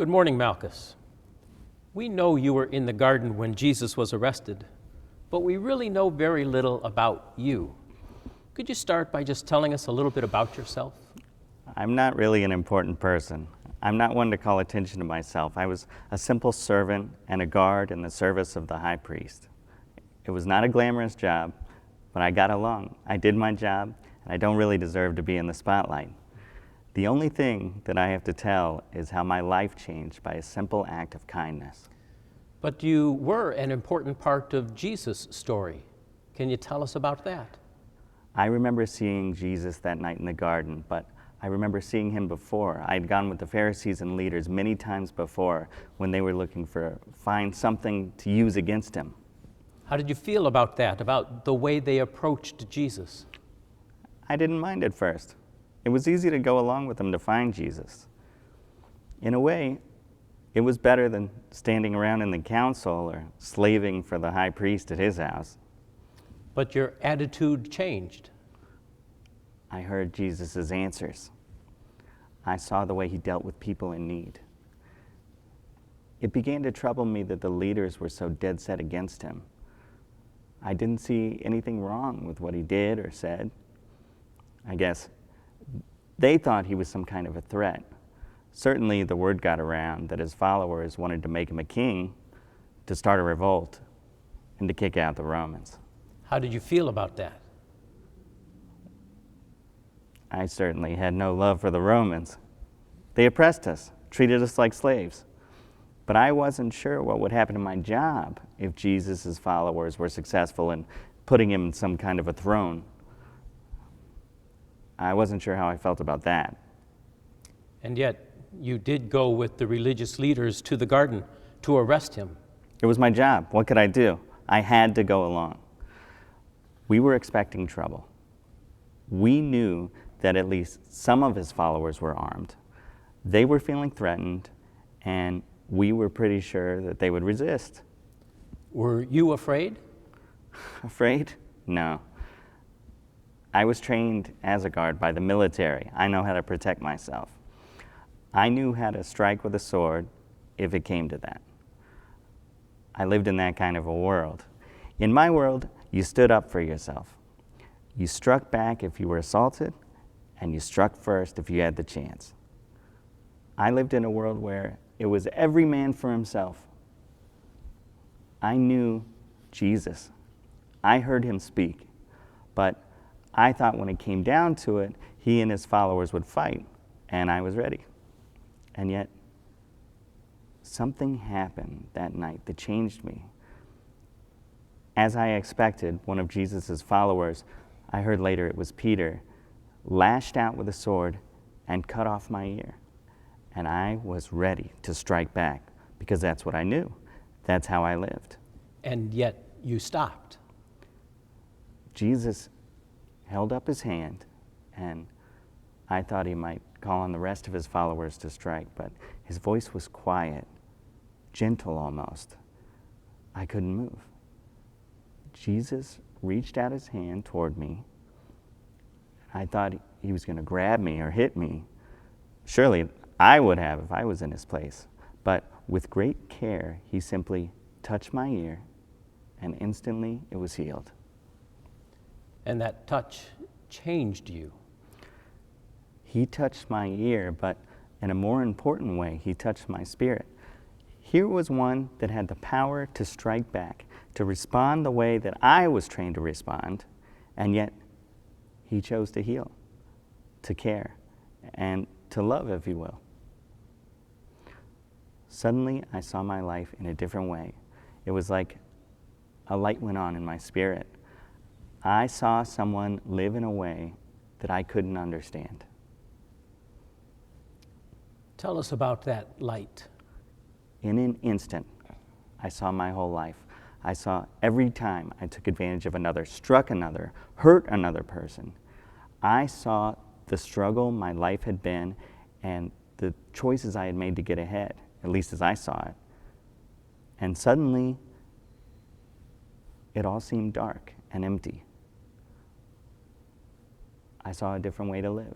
Good morning, Malchus. We know you were in the garden when Jesus was arrested, but we really know very little about you. Could you start by just telling us a little bit about yourself? I'm not really an important person. I'm not one to call attention to myself. I was a simple servant and a guard in the service of the high priest. It was not a glamorous job, but I got along. I did my job, and I don't really deserve to be in the spotlight. The only thing that I have to tell is how my life changed by a simple act of kindness. But you were an important part of Jesus' story. Can you tell us about that? I remember seeing Jesus that night in the garden, but I remember seeing him before. I'd gone with the Pharisees and leaders many times before when they were looking for find something to use against him. How did you feel about that, about the way they approached Jesus? I didn't mind at first. It was easy to go along with them to find Jesus. In a way, it was better than standing around in the council or slaving for the high priest at his house. But your attitude changed. I heard Jesus' answers. I saw the way he dealt with people in need. It began to trouble me that the leaders were so dead set against him. I didn't see anything wrong with what he did or said. I guess they thought he was some kind of a threat. Certainly the word got around that his followers wanted to make him a king, to start a revolt, and to kick out the Romans. How did you feel about that? I certainly had no love for the Romans. They oppressed us, treated us like slaves. But I wasn't sure what would happen to my job if Jesus' followers were successful in putting him in some kind of a throne. I wasn't sure how I felt about that. And yet, you did go with the religious leaders to the garden to arrest him. It was my job. What could I do? I had to go along. We were expecting trouble. We knew that at least some of his followers were armed. They were feeling threatened, and we were pretty sure that they would resist. Were you afraid? Afraid? No. I was trained as a guard by the military. I know how to protect myself. I knew how to strike with a sword if it came to that. I lived in that kind of a world. In my world, you stood up for yourself. You struck back if you were assaulted, and you struck first if you had the chance. I lived in a world where it was every man for himself. I knew Jesus. I heard him speak, but I thought when it came down to it, he and his followers would fight, and I was ready. And yet, something happened that night that changed me. As I expected, one of Jesus' followers, I heard later it was Peter, lashed out with a sword and cut off my ear. And I was ready to strike back because that's what I knew. That's how I lived. And yet you stopped. Jesus held up his hand, and I thought he might call on the rest of his followers to strike, but his voice was quiet, gentle almost. I couldn't move. Jesus reached out his hand toward me. I thought he was going to grab me or hit me. Surely I would have if I was in his place. But with great care, he simply touched my ear, and instantly it was healed. And that touch changed you. He touched my ear, but in a more important way, he touched my spirit. Here was one that had the power to strike back, to respond the way that I was trained to respond, and yet he chose to heal, to care, and to love, if you will. Suddenly, I saw my life in a different way. It was like a light went on in my spirit. I saw someone live in a way that I couldn't understand. Tell us about that light. In an instant, I saw my whole life. I saw every time I took advantage of another, struck another, hurt another person. I saw the struggle my life had been and the choices I had made to get ahead, at least as I saw it. And suddenly, it all seemed dark and empty. I saw a different way to live.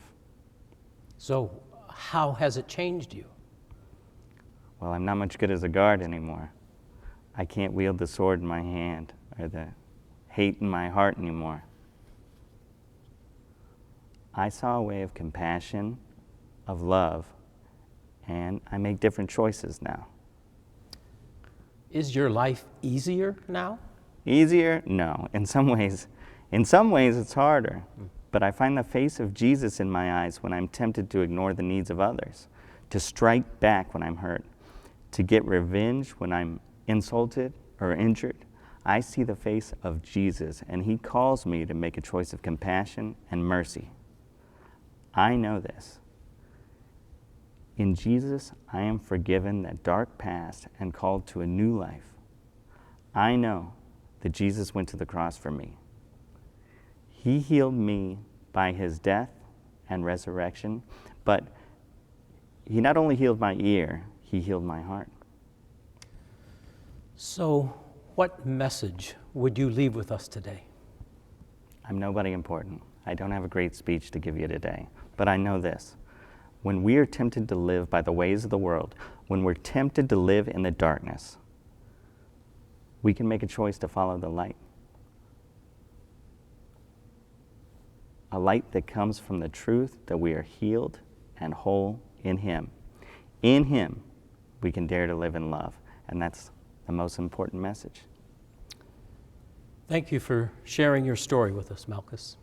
So how has it changed you? well, I'm not much good as a guard anymore. I can't wield the sword in my hand or the hate in my heart anymore. I saw a way of compassion, of love, and I make different choices now. Is your life easier now? Easier? No. In some ways it's harder. But I find the face of Jesus in my eyes when I'm tempted to ignore the needs of others, to strike back when I'm hurt, to get revenge when I'm insulted or injured. I see the face of Jesus, and he calls me to make a choice of compassion and mercy. I know this. In Jesus, I am forgiven that dark past and called to a new life. I know that Jesus went to the cross for me. He healed me by his death and resurrection, but he not only healed my ear, he healed my heart. So, what message would you leave with us today? I'm nobody important. I don't have a great speech to give you today, but I know this. When we are tempted to live by the ways of the world, when we're tempted to live in the darkness, we can make a choice to follow the light. A light that comes from the truth that we are healed and whole in him. In him, we can dare to live in love, and that's the most important message. Thank you for sharing your story with us, Malchus.